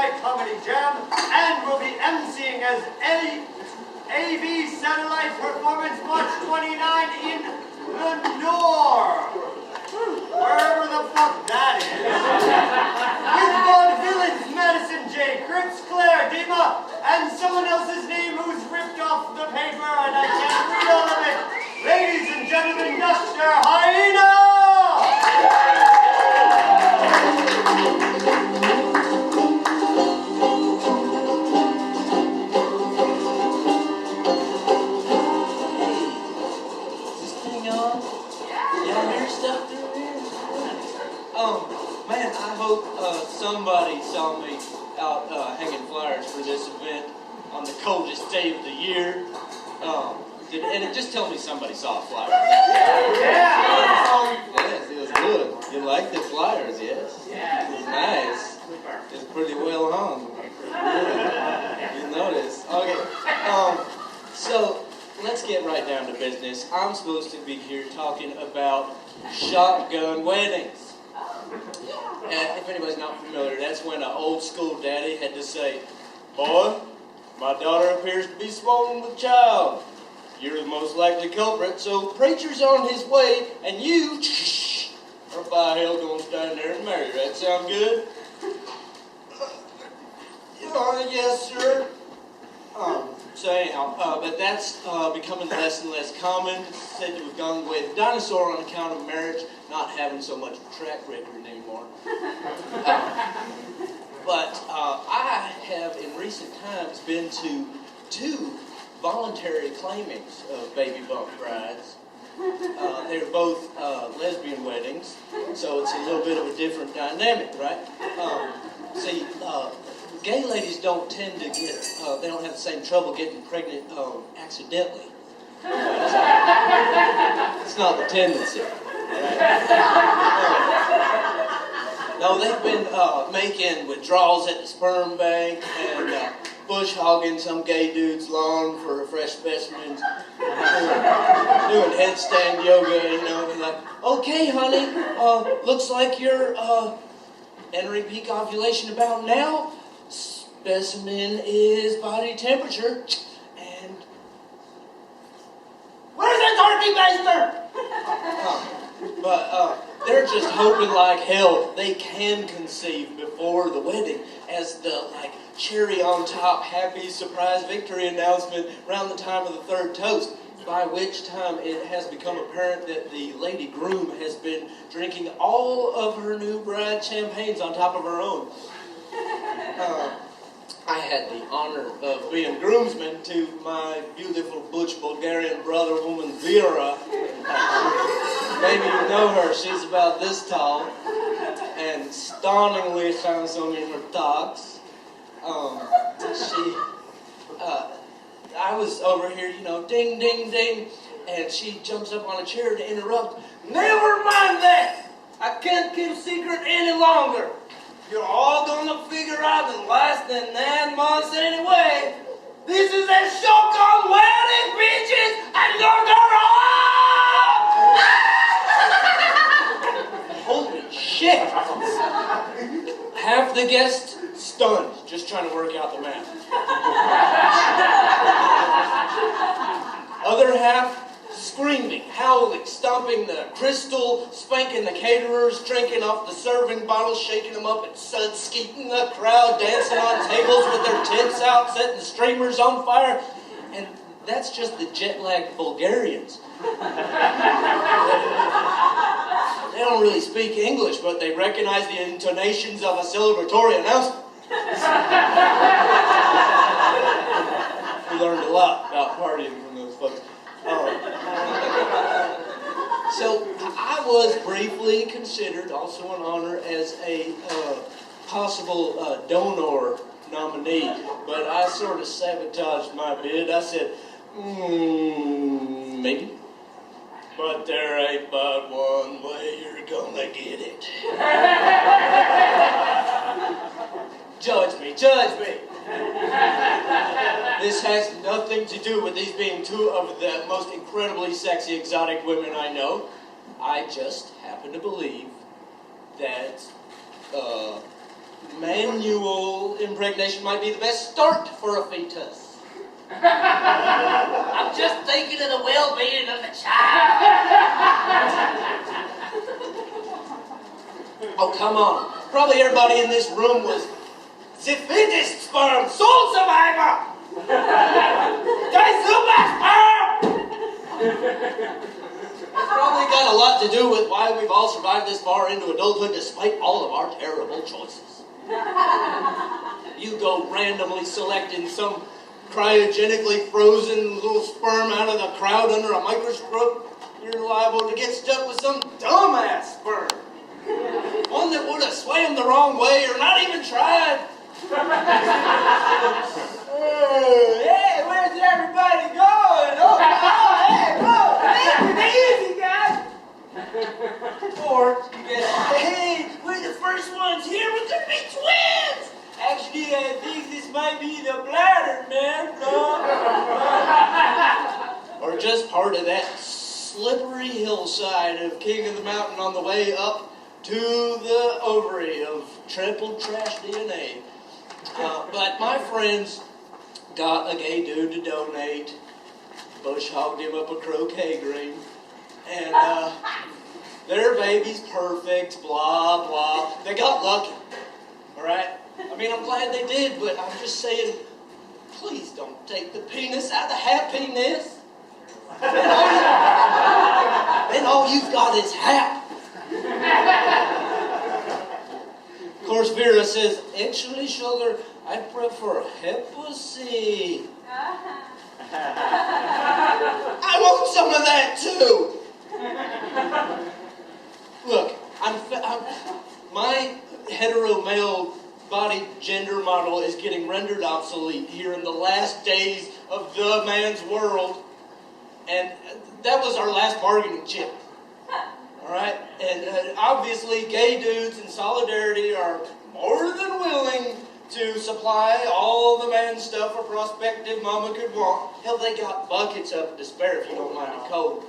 Night Comedy Jam and will be emceeing as AV Satellite Performance March 29 in Lenore. Wherever the fuck that is. With vaudevillians Madison J, Chris, Claire, Dima, and someone else's name who's ripped off the paper and I can't read all of it. Ladies and gentlemen, Dr. Hyena! Man, I hope somebody saw me out hanging flyers for this event on the coldest day of the year. And just tell me somebody saw a flyer. Yeah! Yes, it was good. You like the flyers, yes? Yeah. It was nice. It's pretty well hung. Yeah. You notice. Okay. So let's get right down to business. I'm supposed to be here talking about shotgun weddings. And if anybody's not familiar, that's when an old school daddy had to say, "Boy, my daughter appears to be swollen with child. You're the most likely culprit, so preacher's on his way, and you, or by hell, gonna stand there and marry her. That sound good?" Yes, sir. So anyhow, but that's becoming less and less common. It's said to have gone with the dinosaur on account of marriage not having so much track record anymore. But I have in recent times been to 2 voluntary claimings of baby bump brides. They're both lesbian weddings, so it's a little bit of a different dynamic, right? See, gay ladies don't tend to get, they don't have the same trouble getting pregnant accidentally. It's not the tendency. Right? No, they've been making withdrawals at the sperm bank and bush hogging some gay dude's lawn for fresh specimens, doing headstand yoga, you know, like, "Okay, honey, looks like you're entering peak ovulation about now. Specimen is body temperature, and where's that turkey baster?" But they're just hoping like hell they can conceive before the wedding as the like cherry on top happy surprise victory announcement around the time of the 3rd toast, by which time it has become apparent that the lady groom has been drinking all of her new bride champagnes on top of her own. I had the honor of being groomsman to my beautiful butch Bulgarian brother woman Vera. Maybe you know her. She's about this tall and stunningly handsome in her talks. I was over here, you know, ding, ding, ding, and she jumps up on a chair to interrupt. "Never mind that! I can't keep secret any longer. You're all gonna figure out in less than 9 months anyway. This is a shotgun wedding, bitches, and you're gonna Holy shit! Half the guests stunned, just trying to work out the math. Other half screaming, howling, stomping the crystal, spanking the caterers, drinking off the serving bottles, shaking them up and skeeting the crowd, dancing on tables with their tits out, setting the streamers on fire. And that's just the jet-lagged Bulgarians. They don't really speak English, but they recognize the intonations of a celebratory announcement. We learned a lot about partying from those folks. So I was briefly considered, also an honor, as a possible donor nominee, but I sort of sabotaged my bid. I said, maybe. But there ain't but one way you're gonna get it. Judge me, judge me. This has nothing to do with these being 2 of the most incredibly sexy, exotic women I know. I just happen to believe that manual impregnation might be the best start for a fetus. I'm just thinking of the well-being of the child. Oh, come on. Probably everybody in this room was the fittest sperm, soul survivor! Die super sperm! It's probably got a lot to do with why we've all survived this far into adulthood despite all of our terrible choices. You go randomly selecting some cryogenically frozen little sperm out of the crowd under a microscope, you're liable to get stuck with some dumbass sperm. One that would have swam the wrong way or not even tried. Hey, where's everybody going? Oh, hey, whoa, take it easy, guys. Or you get, hey, we're the first ones here. We could be twins. Actually, I think this might be the bladder, man. Or just part of that slippery hillside of King of the Mountain on the way up to the ovary of triple trash DNA. But my friends got a gay dude to donate. Bush hogged him up a croquet green. And their baby's perfect, blah, blah. They got lucky, all right? I mean, I'm glad they did, but I'm just saying, please don't take the penis out of happiness. Then all you've got is hap. Of course, Vera says, actually, sugar, I prefer hepacy. I want some of that too. Look, my hetero male body gender model is getting rendered obsolete here in the last days of the man's world, and that was our last bargaining chip. All right, and obviously gay dudes in solidarity are more than willing to supply all the man stuff a prospective mama could want. Hell, they got buckets of it to spare if you don't mind the cold.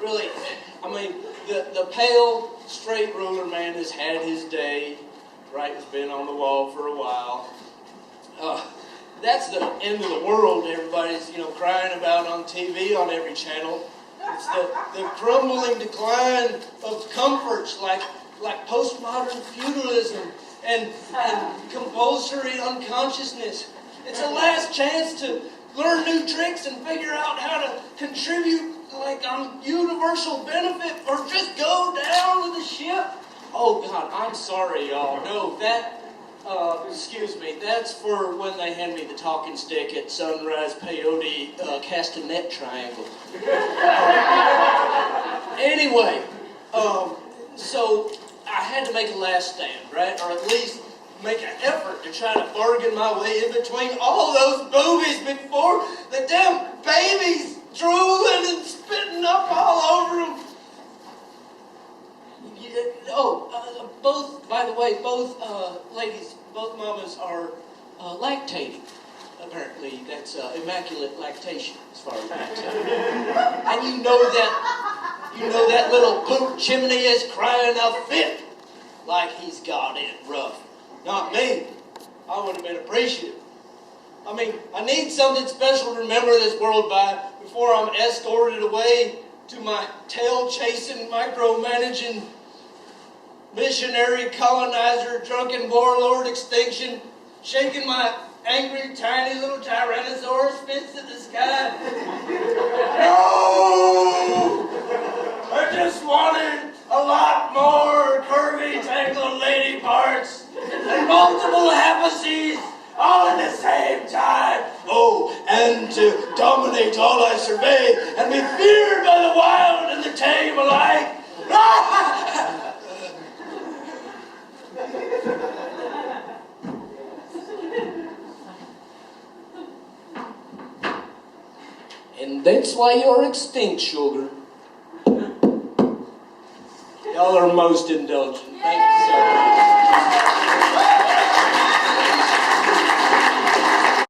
Really, I mean, the pale, straight ruler man has had his day. Right, has been on the wall for a while. That's the end of the world everybody's, crying about on TV on every channel. It's the crumbling decline of comforts like postmodern feudalism and compulsory unconsciousness. It's a last chance to learn new tricks and figure out how to contribute on universal benefit or just go down with the ship. Oh God, I'm sorry, y'all. No, excuse me, that's for when they hand me the talking stick at Sunrise Peyote Castanet Triangle. Anyway, so I had to make a last stand, right? Or at least make an effort to try to bargain my way in between all those boobies before the damn babies drooling and spitting up all over them. Both ladies, both mamas are lactating. Apparently, that's immaculate lactation as far as I'm concerned. And you know that little poop chimney is crying a fit like he's got it rough. Not me. I would have been appreciative. I mean, I need something special to remember this world by before I'm escorted away to my tail-chasing, micromanaging, missionary, colonizer, drunken warlord extinction, shaking my angry, tiny little Tyrannosaurus fists at the sky. No! I just wanted a lot more curvy, tangled lady parts and multiple hepacies all at the same time. Oh, and to dominate all I survey and be feared by the wild and the tame alike. And that's why you're extinct, sugar. Y'all are most indulgent.